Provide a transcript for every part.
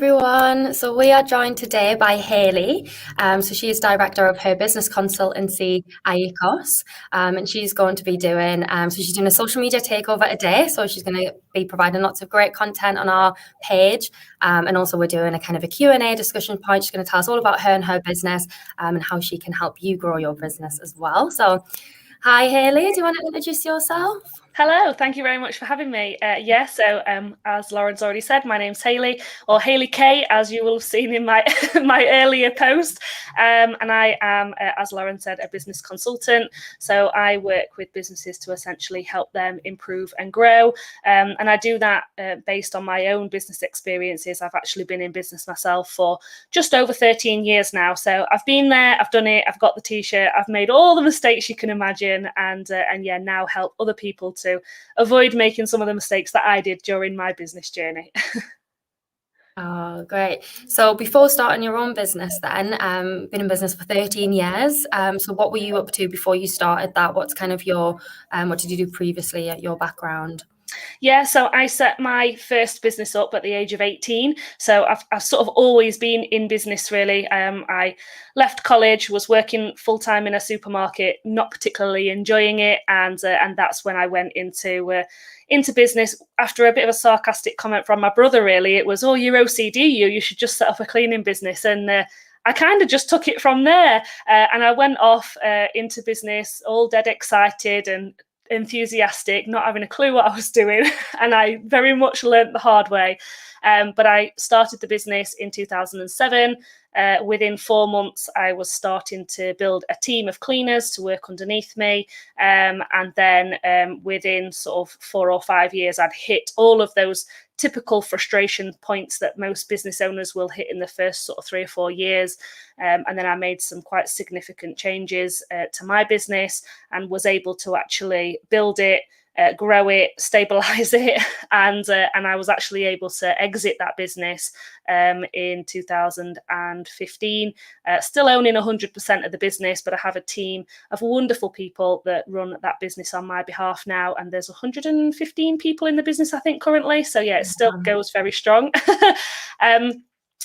everyone. So we are joined today by Hayley. So she is director of her business consultancy, IECOS, and she's going to be doing, so she's doing a social media takeover today. So she's going to be providing lots of great content on our page. And also we're doing a kind of a Q&A discussion point. She's going to tell us all about her and her business and how she can help you grow your business as well. So hi, Hayley. Do you want to introduce yourself? Hello, thank you very much for having me. As Lauren's already said, my name's Hayley, or Hayley K, as you will have seen in my my earlier post. And I am, as Lauren said, a business consultant. So I work with businesses to essentially help them improve and grow. And I do that based on my own business experiences. I've actually been in business myself for just over 13 years now. So I've been there, I've done it, I've got the t-shirt, I've made all the mistakes you can imagine, and now help other people to avoid making some of the mistakes that I did during my business journey. Oh, great. So before starting your own business then, been in business for 13 years. So what were you up to before you started that? What's kind of your, what did you do previously at your background? Yeah, so I set my first business up at the age of 18. So I've sort of always been in business, really. I left college, was working full time in a supermarket, not particularly enjoying it, and that's when I went into business after a bit of a sarcastic comment from my brother. Really, it was, "Oh, you're OCD. You should just set up a cleaning business." And I kind of just took it from there, and I went off into business, all dead excited and enthusiastic, not having a clue what I was doing. And I very much learnt the hard way. But I started the business in 2007. Within 4 months, I was starting to build a team of cleaners to work underneath me. And then within sort of 4 or 5 years, I'd hit all of those typical frustration points that most business owners will hit in the first sort of 3 or 4 years. And then I made some quite significant changes to my business and was able to actually build it, grow it, stabilize it, and I was actually able to exit that business in 2015, still owning 100% of the business, but I have a team of wonderful people that run that business on my behalf now, and there's 115 people in the business, I think, currently. So yeah, it still goes very strong.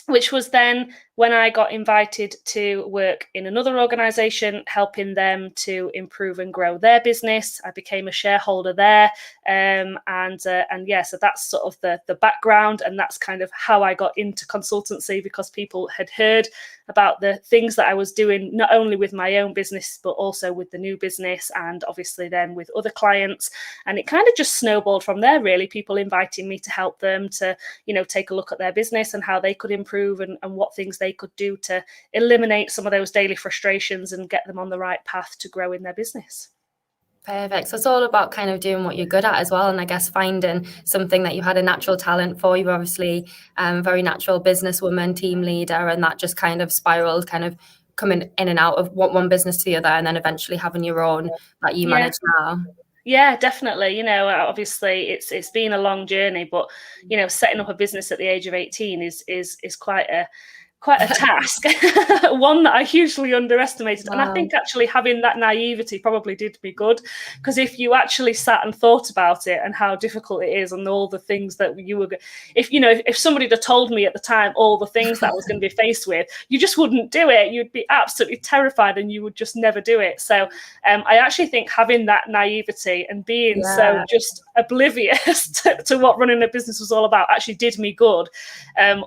Which was then when I got invited to work in another organisation, helping them to improve and grow their business. I became a shareholder there, so that's sort of the background, and that's kind of how I got into consultancy, because people had heard about the things that I was doing, not only with my own business, but also with the new business, and obviously then with other clients. And it kind of just snowballed from there, really. People inviting me to help them to, take a look at their business and how they could improve, and what things they could do to eliminate some of those daily frustrations and get them on the right path to grow in their business. Perfect. So it's all about kind of doing what you're good at as well. And I guess finding something that you had a natural talent for. You're obviously very natural businesswoman, team leader, and that just kind of spiraled, kind of coming in and out of one business to the other, and then eventually having your own that you manage now. Yeah, definitely. Obviously it's been a long journey, but setting up a business at the age of 18 is quite a task, one that I hugely underestimated. Wow. And I think actually having that naivety probably did me good, because if you actually sat and thought about it and how difficult it is and all the things that you were, if somebody had told me at the time all the things that I was going to be faced with, you just wouldn't do it. You'd be absolutely terrified and you would just never do it. So I actually think having that naivety and being so just oblivious to what running a business was all about actually did me good.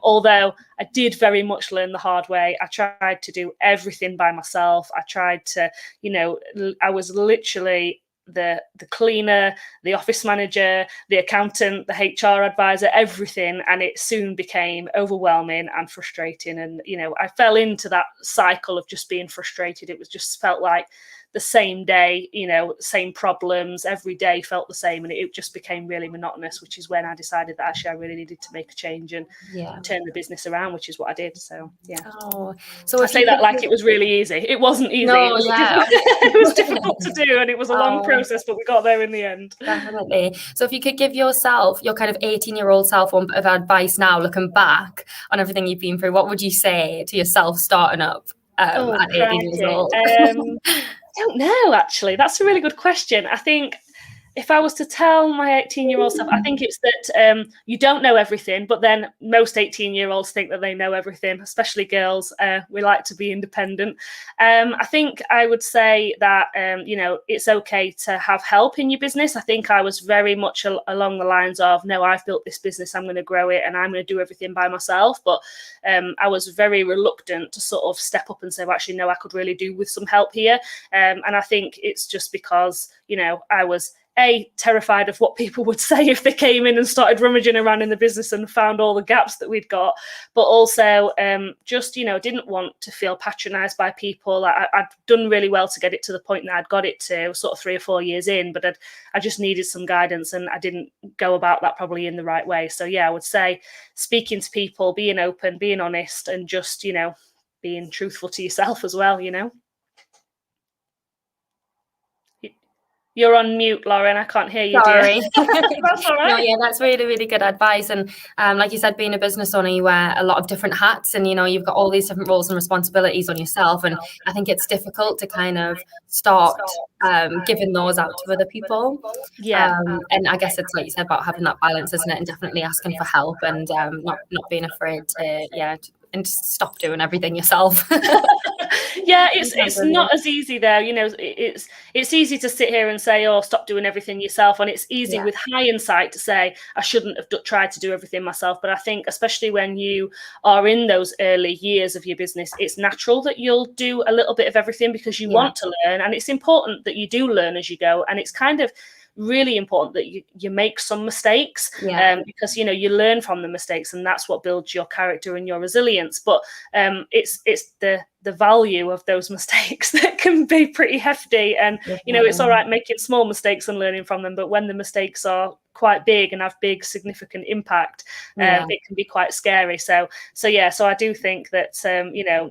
Although I did very much learn the hard way. I tried to do everything by myself. I tried to, I was literally the cleaner, the office manager, the accountant, the HR advisor, everything. And it soon became overwhelming and frustrating. And, I fell into that cycle of just being frustrated. It was just felt like the same day, same problems, every day felt the same. And it just became really monotonous, which is when I decided that actually I really needed to make a change and turn the business around, which is what I did. So, yeah. Oh, so I say that like it was really easy. It wasn't easy. No, it was difficult to do, and it was a long process, but we got there in the end. Definitely. So if you could give yourself, your kind of 18-year-old self, one bit of advice now, looking back on everything you've been through, what would you say to yourself starting up at 18 years old? I don't know, actually. That's a really good question. I think if I was to tell my 18-year-old self, I think it's that you don't know everything, but then most 18-year-olds think that they know everything, especially girls. We like to be independent. I think I would say that, it's okay to have help in your business. I think I was very much along the lines of, no, I've built this business, I'm going to grow it, and I'm going to do everything by myself. But I was very reluctant to sort of step up and say, well, actually, no, I could really do with some help here. And I think it's just because, I was terrified of what people would say if they came in and started rummaging around in the business and found all the gaps that we'd got, but also just didn't want to feel patronized by people. I'd done really well to get it to the point that I'd got it to, sort of 3 or 4 years in, but I just needed some guidance, and I didn't go about that probably in the right way. So yeah, I would say speaking to people, being open, being honest, and just being truthful to yourself as well. You're on mute, Lauren. I can't hear you, dear. Sorry. That's all right. No, yeah, that's really, really good advice. And like you said, being a business owner, you wear a lot of different hats, and you've got all these different roles and responsibilities on yourself. And I think it's difficult to kind of start giving those out to other people. Yeah. And I guess it's like you said about having that balance, isn't it? And definitely asking for help, and not being afraid to and just stop doing everything yourself. Yeah, it's not as easy there. It's easy to sit here and say, oh, stop doing everything yourself. And it's easy with hindsight to say, I shouldn't have tried to do everything myself. But I think especially when you are in those early years of your business, it's natural that you'll do a little bit of everything because you want to learn. And it's important that you do learn as you go. And it's kind of really important that you make some mistakes because you learn from the mistakes, and that's what builds your character and your resilience. But it's the value of those mistakes that can be pretty hefty, and it's all right making small mistakes and learning from them, but when the mistakes are quite big and have big significant impact, it can be quite scary. So I do think that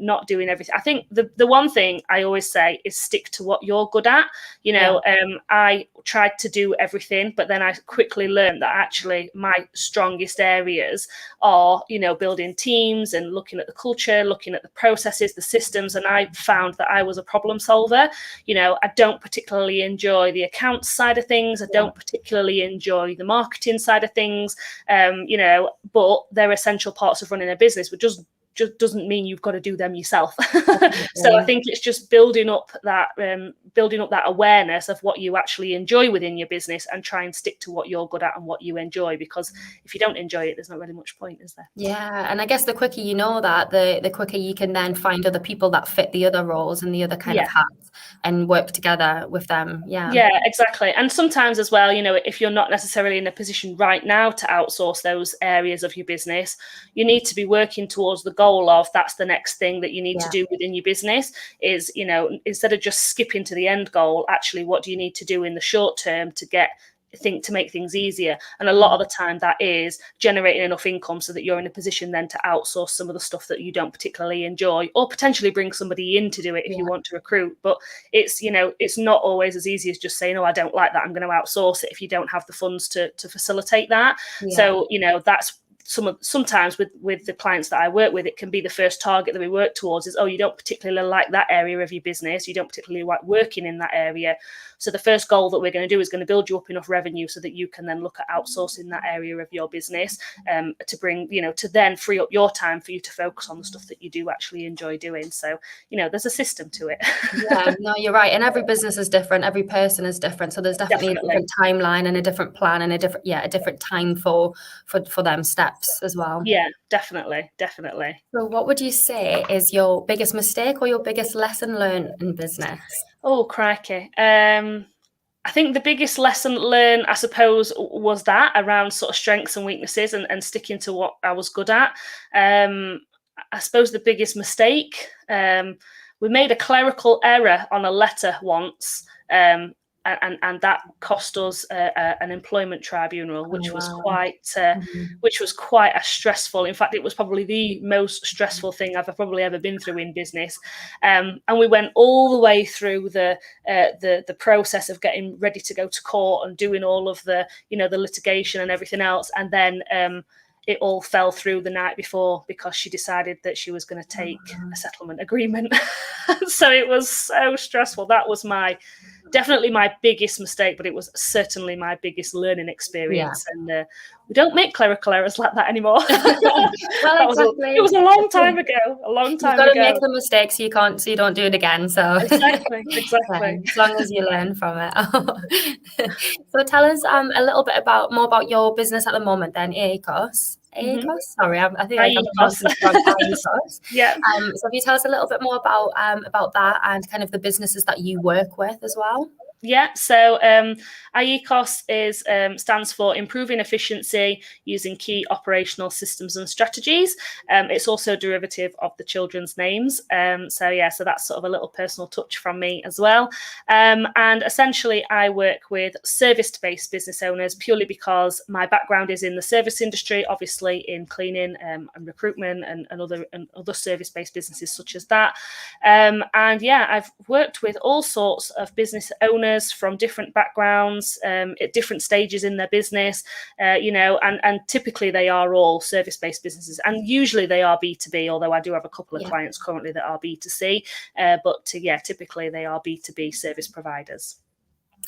not doing everything. I think the one thing I always say is stick to what you're good at. I tried to do everything, but then I quickly learned that actually my strongest areas are building teams and looking at the culture, looking at the processes, the systems, and I found that I was a problem solver. I don't particularly enjoy the accounts side of things. I don't particularly enjoy the marketing side of things, but they're essential parts of running a business, which just doesn't mean you've got to do them yourself. So I think it's just building up that awareness of what you actually enjoy within your business, and try and stick to what you're good at and what you enjoy, because if you don't enjoy it, there's not really much point, is there? Yeah, and I guess the quicker you know that, the quicker you can then find other people that fit the other roles and the other kind of hats and work together with them. Yeah, exactly. And sometimes as well, if you're not necessarily in a position right now to outsource those areas of your business, you need to be working towards the goal of that's the next thing that you need to do within your business is, instead of just skipping to the end goal, actually what do you need to do in the short term to make things easier. And a lot of the time that is generating enough income so that you're in a position then to outsource some of the stuff that you don't particularly enjoy, or potentially bring somebody in to do it if you want to recruit. But it's it's not always as easy as just saying, oh, I don't like that, I'm going to outsource it, if you don't have the funds to facilitate that. So that's sometimes with the clients that I work with, it can be the first target that we work towards is, oh, you don't particularly like that area of your business, you don't particularly like working in that area. So the first goal that we're going to do is going to build you up enough revenue so that you can then look at outsourcing that area of your business, to bring, to then free up your time for you to focus on the stuff that you do actually enjoy doing. So, there's a system to it. Yeah, no, you're right. And every business is different. Every person is different. So there's definitely a different timeline and a different plan and a different time for them steps as well. Yeah, definitely. So what would you say is your biggest mistake or your biggest lesson learned in business? Oh, crikey. I think the biggest lesson learned, I suppose, was that around sort of strengths and weaknesses and sticking to what I was good at. I suppose the biggest mistake, we made a clerical error on a letter once, and that cost us an employment tribunal, which was quite a stressful. In fact, it was probably the most stressful thing I've probably ever been through in business. And we went all the way through the process of getting ready to go to court and doing all of the the litigation and everything else, and then it all fell through the night before because she decided that she was going to take a settlement agreement. So it was so stressful. That was my definitely my biggest mistake, but it was certainly my biggest learning experience. And we don't make clerical errors like that anymore. Well, exactly. It was a long time ago. You've got to make the mistakes so you don't do it again. So exactly. As long as you learn from it. So tell us a little bit more about your business at the moment then, AECOS. AECOS? Sorry, I think I'm pronouncing it wrong. AECOS. Yeah. So if you tell us a little bit more about that and kind of the businesses that you work with as well. Yeah, so IECOS stands for Improving Efficiency Using Key Operational Systems and Strategies. It's also a derivative of the children's names. So that's sort of a little personal touch from me as well. And essentially, I work with service-based business owners purely because my background is in the service industry, obviously in cleaning and recruitment and other service-based businesses such as that. I've worked with all sorts of business owners from different backgrounds at different stages in their business, and typically they are all service-based businesses, and usually they are B2B, although I do have a couple of clients currently that are B2C, but typically they are B2B service providers.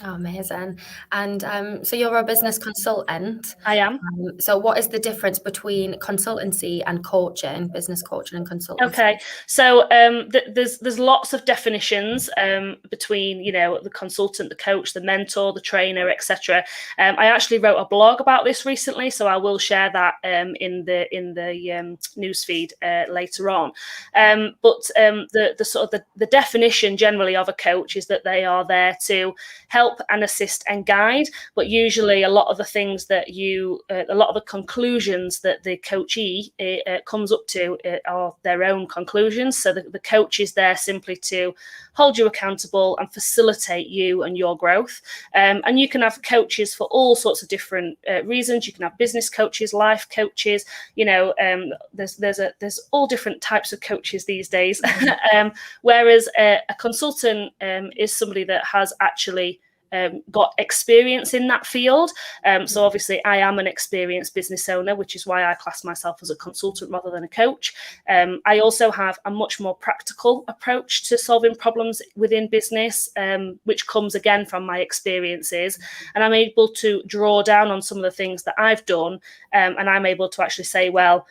Oh, amazing. And so you're a business consultant. I am. So what is the difference between consultancy and coaching, business coaching and consultancy? Okay, so there's lots of definitions between, the consultant, the coach, the mentor, the trainer, etc. I actually wrote a blog about this recently, so I will share that in the newsfeed later on. But the sort of the definition generally of a coach is that they are there to help and assist and guide, but usually a lot of the things that a lot of the conclusions that the coachee comes up to are their own conclusions. So the coach is there simply to hold you accountable and facilitate you and your growth. And you can have coaches for all sorts of different reasons. You can have business coaches, life coaches. There's all different types of coaches these days. Whereas a consultant is somebody that has actually got experience in that field. So obviously I am an experienced business owner, which is why I class myself as a consultant rather than a coach. I also have a much more practical approach to solving problems within business, which comes again from my experiences. And I'm able to draw down on some of the things that I've done. And I'm able to actually say, well,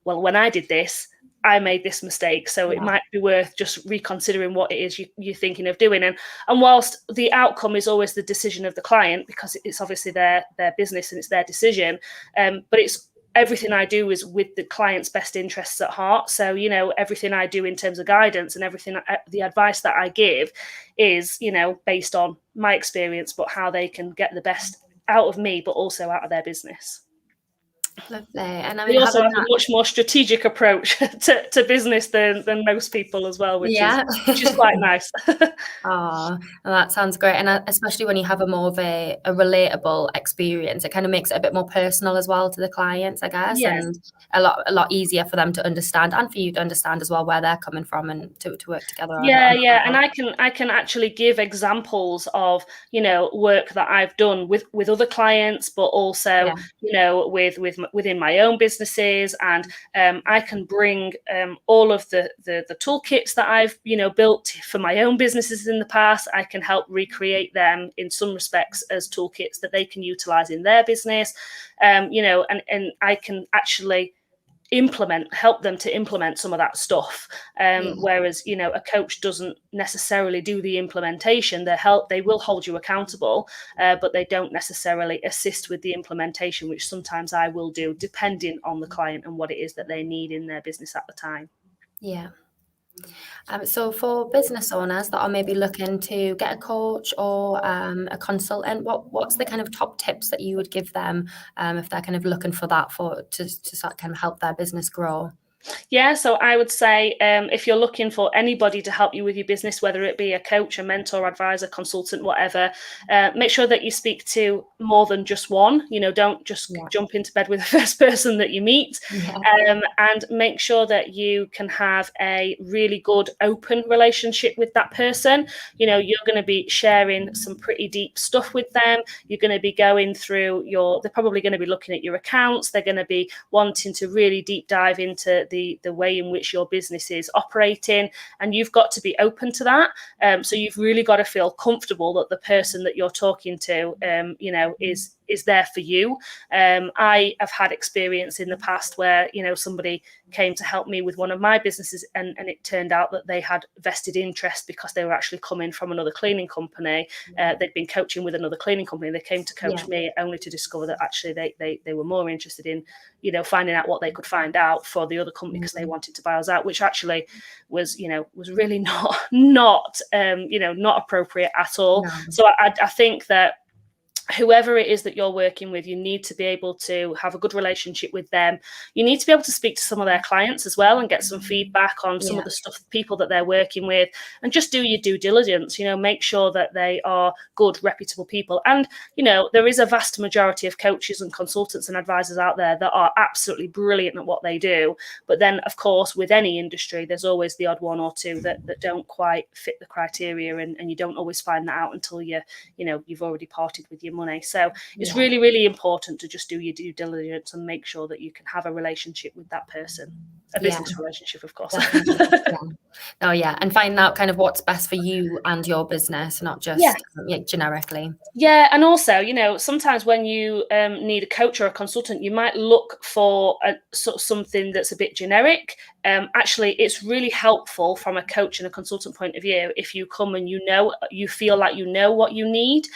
when I did this, I made this mistake, so it might be worth just reconsidering what it is you're thinking of doing. And whilst the outcome is always the decision of the client, because it's obviously their business and it's their decision, but it's everything I do is with the client's best interests at heart. So, everything I do in terms of guidance and everything, the advice that I give is, based on my experience, but how they can get the best out of me, but also out of their business. Lovely. And we also have a much more strategic approach to business than most people as well, which is quite nice. Oh, that sounds great. And especially when you have a more of a relatable experience, it kind of makes it a bit more personal as well to the clients, I guess, and a lot easier for them to understand and for you to understand as well where they're coming from and to work together. And I can actually give examples of work that I've done with other clients, but also within my own businesses, and I can bring all of the toolkits that I've built for my own businesses in the past. I can help recreate them in some respects as toolkits that they can utilize in their business, and I can actually help them to implement some of that stuff, whereas a coach doesn't necessarily do the implementation. They will hold you accountable, but they don't necessarily assist with the implementation, which sometimes I will do depending on the client and what it is that they need in their business at the time. So for business owners that are maybe looking to get a coach or a consultant, what's the kind of top tips that you would give them if they're kind of looking for that to start kind of help their business grow? Yeah, so I would say if you're looking for anybody to help you with your business, whether it be a coach, a mentor, advisor, consultant, whatever, make sure that you speak to more than just one. Don't just jump into bed with the first person that you meet, and make sure that you can have a really good open relationship with that person. You're going to be sharing some pretty deep stuff with them. You're going to be going through they're probably going to be looking at your accounts. They're going to be wanting to really deep dive into the the way in which your business is operating, and you've got to be open to that. So you've really got to feel comfortable that the person that you're talking to, is there for you. I have had experience in the past where, somebody came to help me with one of my businesses, and it turned out that they had vested interest because they were actually coming from another cleaning company. They'd been coaching with another cleaning company. They came to coach me only to discover that actually they were more interested in, finding out what they could find out for the other company because they wanted to buy us out, which actually was really not appropriate at all. No. So I think that whoever it is that you're working with, you need to be able to have a good relationship with them. You need to be able to speak to some of their clients as well and get some feedback on some of the people that they're working with, and just do your due diligence, make sure that they are good, reputable people. And, there is a vast majority of coaches and consultants and advisors out there that are absolutely brilliant at what they do. But then, of course, with any industry, there's always the odd one or two that don't quite fit the criteria, and you don't always find that out until you've already parted with your money. So it's really, really important to just do your due diligence and make sure that you can have a relationship with that person, a business relationship, of course. And find out kind of what's best for you and your business, not just generically. Yeah, and also, sometimes when you need a coach or a consultant, you might look for something that's a bit generic. Actually, it's really helpful from a coach and a consultant point of view if you come and you feel like you know what you need,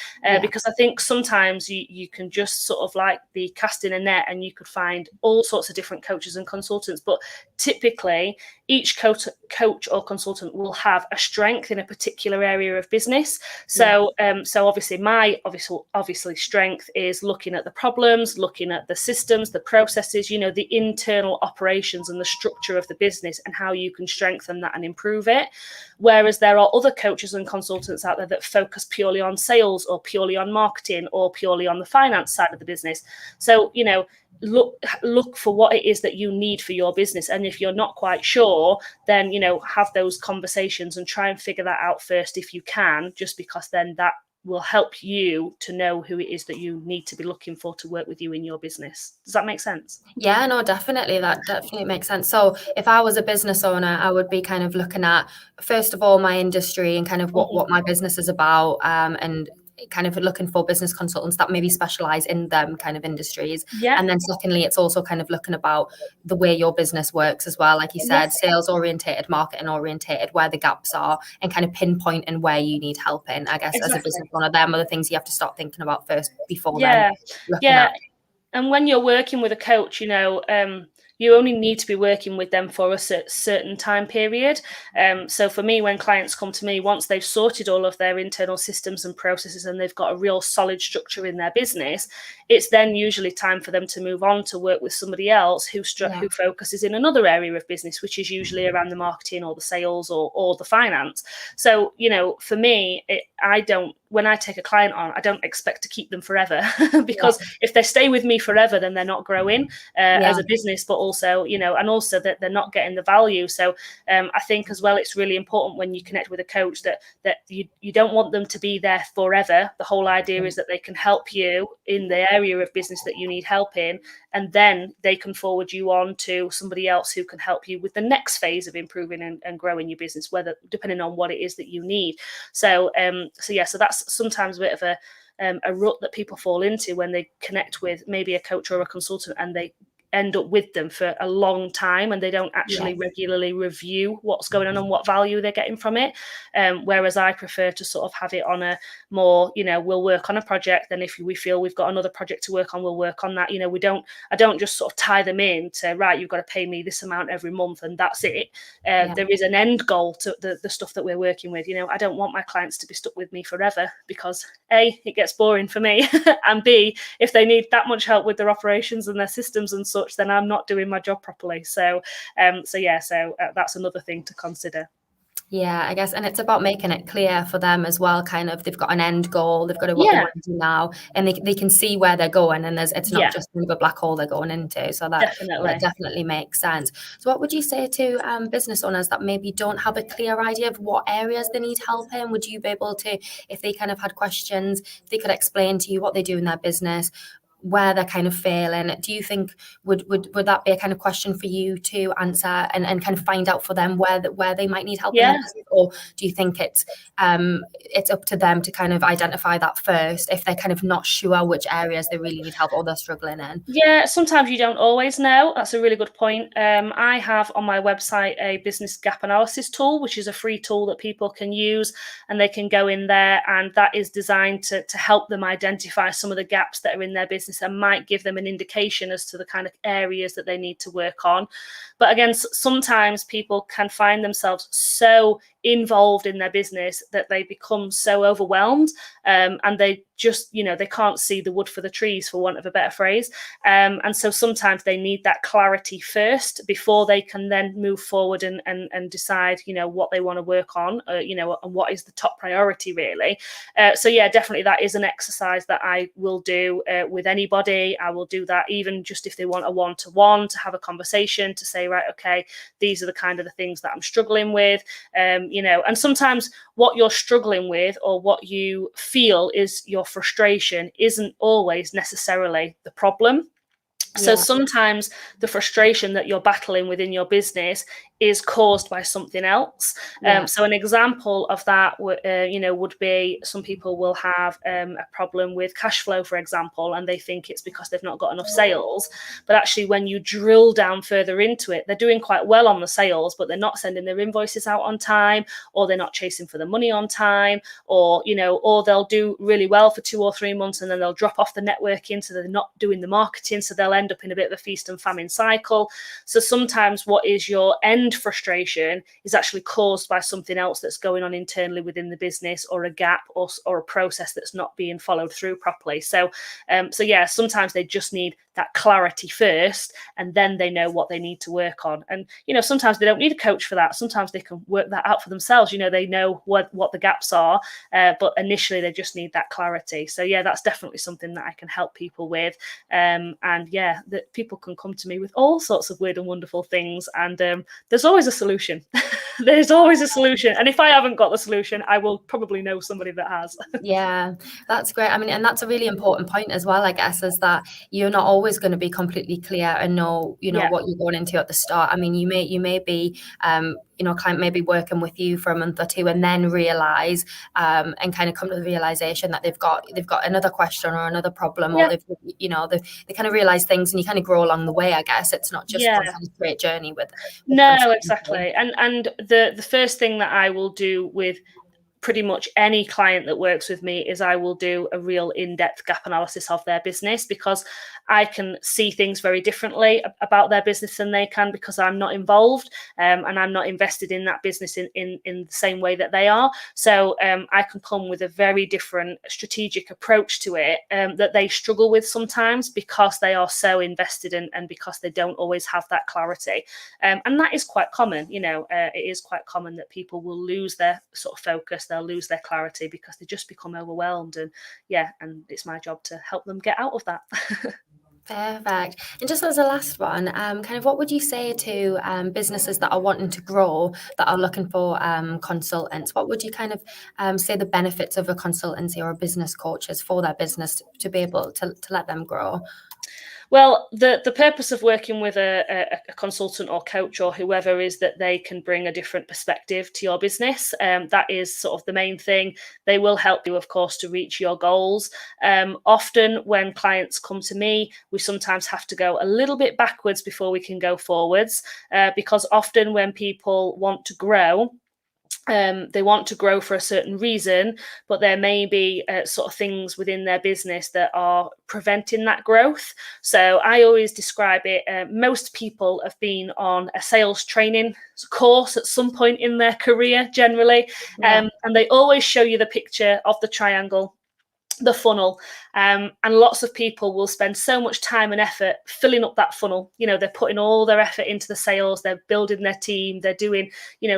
because I think sometimes you can just sort of like be casting a net, and you could find all sorts of different coaches and consultants, but typically each coach or consultant will have a strength in a particular area of business. So obviously my obviously strength is looking at the problems, looking at the systems, the processes, the internal operations and the structure of the business, and how you can strengthen that and improve it. Whereas there are other coaches and consultants out there that focus purely on sales or purely on marketing or purely on the finance side of the business. So, look for what it is that you need for your business. And if you're not quite sure, then, have those conversations and try and figure that out first if you can, just because then that will help you to know who it is that you need to be looking for to work with you in your business. Does that make sense? Yeah, no, definitely. That definitely makes sense. So if I was a business owner, I would be kind of looking at, first of all, my industry and kind of what my business is about, and kind of looking for business consultants that maybe specialize in them kind of industries. And then secondly, it's also kind of looking about the way your business works as well. Like you said, sales orientated, marketing orientated, where the gaps are, and kind of pinpointing where you need help in. I guess as a business owner, them are the things you have to start thinking about first before then looking at. And when you're working with a coach, you only need to be working with them for a certain time period. So for me, when clients come to me, once they've sorted all of their internal systems and processes and they've got a real solid structure in their business, it's then usually time for them to move on to work with somebody else who focuses in another area of business, which is usually around the marketing or the sales or the finance. So, for me, when I take a client on, I don't expect to keep them forever because if they stay with me forever, then they're not growing as a business, but also, and also that they're not getting the value. So I think as well, it's really important when you connect with a coach that you don't want them to be there forever. The whole idea is that they can help you in the area of business that you need help in, and then they can forward you on to somebody else who can help you with the next phase of improving and growing your business, whether depending on what it is that you need. So that's sometimes a bit of a rut that people fall into when they connect with maybe a coach or a consultant, and they end up with them for a long time and they don't actually regularly review what's going on and what value they're getting from it. Whereas I prefer to sort of have it on a more, we'll work on a project, then if we feel we've got another project to work on, we'll work on that. I don't just sort of tie them in to, right, you've got to pay me this amount every month and that's it. There is an end goal to the stuff that we're working with. I don't want my clients to be stuck with me forever because A, it gets boring for me, and B, if they need that much help with their operations and their systems and such, then I'm not doing my job properly. So that's another thing to consider. Yeah, I guess, and it's about making it clear for them as well, kind of, they've got an end goal, they've got what they want to do now, and they can see where they're going, and it's not just a black hole they're going into. So that definitely makes sense. So what would you say to business owners that maybe don't have a clear idea of what areas they need help in? Would you be able to, if they kind of had questions, if they could explain to you what they do in their business, where they're kind of failing? Do you think would that be a kind of question for you to answer and kind of find out for them where they might need help in their business? Or do you think it's up to them to kind of identify that first if they're kind of not sure which areas they really need help or they're struggling in? Yeah, sometimes you don't always know. That's a really good point. I have on my website a business gap analysis tool, which is a free tool that people can use, and they can go in there, and that is designed to help them identify some of the gaps that are in their business and might give them an indication as to the kind of areas that they need to work on. But again, sometimes people can find themselves so involved in their business that they become so overwhelmed, and they just, they can't see the wood for the trees, for want of a better phrase. And so sometimes they need that clarity first before they can then move forward and decide, what they want to work on, and what is the top priority really. So yeah, definitely that is an exercise that I will do with anybody. I will do that even just if they want a one-to-one to have a conversation to say, right, okay, these are the kind of the things that I'm struggling with. And sometimes what you're struggling with or what you feel is your frustration isn't always necessarily the problem. So sometimes the frustration that you're battling within your business is caused by something else. So an example of that, would be some people will have a problem with cash flow, for example, and they think it's because they've not got enough sales. But actually, when you drill down further into it, they're doing quite well on the sales, but they're not sending their invoices out on time, or they're not chasing for the money on time, or they'll do really well for 2 or 3 months and then they'll drop off the networking, so they're not doing the marketing, so they'll end up in a bit of a feast and famine cycle. So sometimes what is your end frustration is actually caused by something else that's going on internally within the business, or a gap, or a process that's not being followed through properly. So yeah, sometimes they just need that clarity first, and then they know what they need to work on. And sometimes they don't need a coach for that. Sometimes they can work that out for themselves. They know what the gaps are, but initially they just need that clarity. So yeah, that's definitely something that I can help people with. And yeah, that people can come to me with all sorts of weird and wonderful things, and there's always a solution. There's always a solution, and if I haven't got the solution, I will probably know somebody that has. Yeah, that's great. I mean, and that's a really important point as well, I guess, is that you're not always going to be completely clear and know what you're going into at the start. I mean, you may be client may be working with you for a month or two and then realize and kind of come to the realization that they've got another question or another problem, or they kind of realize things, and you kind of grow along the way. I guess it's not just one kind of straight journey with no, exactly. And the first thing that I will do with pretty much any client that works with me is I will do a real in-depth gap analysis of their business, because I can see things very differently about their business than they can, because I'm not involved and I'm not invested in that business in the same way that they are. So I can come with a very different strategic approach to it that they struggle with sometimes, because they are so invested in, and because they don't always have that clarity. And that is quite common. It is quite common that people will lose their sort of focus. They'll lose their clarity because they just become overwhelmed, and it's my job to help them get out of that. Perfect. And just as a last one, kind of what would you say to businesses that are wanting to grow, that are looking for consultants? What would you kind of say the benefits of a consultancy or a business coach is for their business to be able to let them grow? Well, the purpose of working with a consultant or coach or whoever is that they can bring a different perspective to your business. That is sort of the main thing. They will help you, of course, to reach your goals. Often when clients come to me, we sometimes have to go a little bit backwards before we can go forwards, because often when people want to grow, they want to grow for a certain reason, but there may be sort of things within their business that are preventing that growth. So I always describe it, most people have been on a sales training course at some point in their career generally, and they always show you the picture of the triangle, the funnel, and lots of people will spend so much time and effort filling up that funnel. They're putting all their effort into the sales, they're building their team, they're doing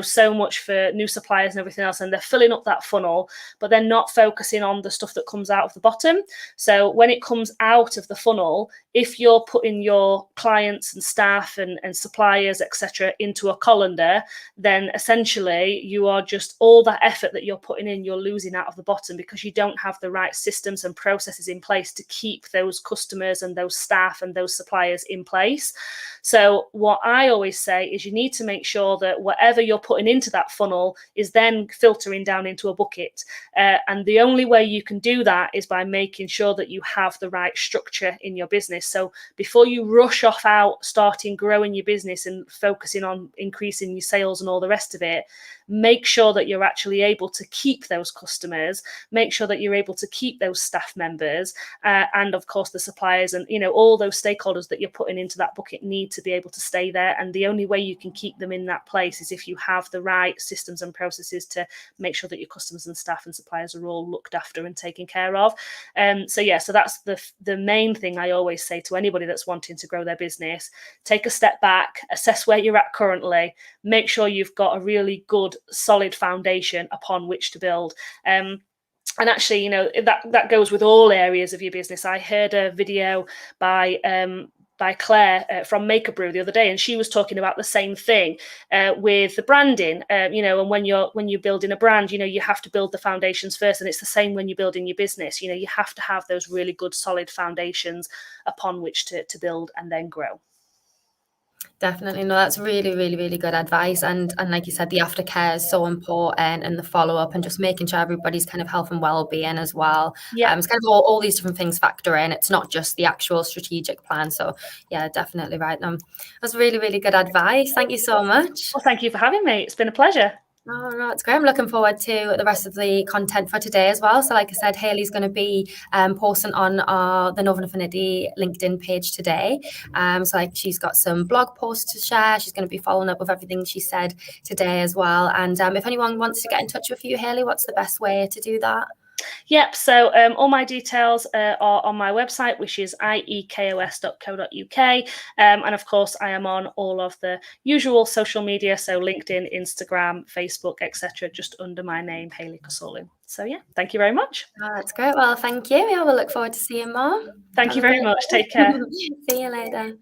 so much for new suppliers and everything else, and they're filling up that funnel, but they're not focusing on the stuff that comes out of the bottom. So when it comes out of the funnel, if you're putting your clients and staff and suppliers, etc., into a colander, then essentially you are just, all that effort that you're putting in, you're losing out of the bottom, because you don't have the right system systems and processes in place to keep those customers and those staff and those suppliers in place. So what I always say is you need to make sure that whatever you're putting into that funnel is then filtering down into a bucket. And the only way you can do that is by making sure that you have the right structure in your business. So before you rush off out, starting growing your business and focusing on increasing your sales and all the rest of it, make sure that you're actually able to keep those customers, make sure that you're able to keep those staff members, and of course the suppliers, and all those stakeholders that you're putting into that bucket need to be able to stay there. And the only way you can keep them in that place is if you have the right systems and processes to make sure that your customers and staff and suppliers are all looked after and taken care of. So that's the main thing I always say to anybody that's wanting to grow their business. Take a step back, assess where you're at currently, make sure you've got a really good solid foundation upon which to build. And actually, that goes with all areas of your business. I heard a video by Claire from Make a Brew the other day, and she was talking about the same thing with the branding. And when you're building a brand, you have to build the foundations first, and it's the same when you're building your business. You have to have those really good solid foundations upon which to build and then grow. Definitely. No, that's really, really, really good advice. And like you said, the aftercare is so important, and the follow-up, and just making sure everybody's kind of health and well-being as well. Yeah. It's kind of all these different things factor in. It's not just the actual strategic plan. So yeah, definitely right. That's really, really good advice. Thank you so much. Well, thank you for having me. It's been a pleasure. Oh, no, it's great. I'm looking forward to the rest of the content for today as well. So like I said, Hayley's going to be posting on the Northern Affinity LinkedIn page today. So like she's got some blog posts to share. She's going to be following up with everything she said today as well. And if anyone wants to get in touch with you, Hayley, what's the best way to do that? Yep, so all my details are on my website, which is iekos.co.uk. And of course, I am on all of the usual social media, so LinkedIn, Instagram, Facebook, etc., just under my name, Hayley Koseoglu. So yeah, thank you very much. Oh, that's great. Well, thank you. Yeah, we'll look forward to seeing more. Thank you very much. Take care. See you later.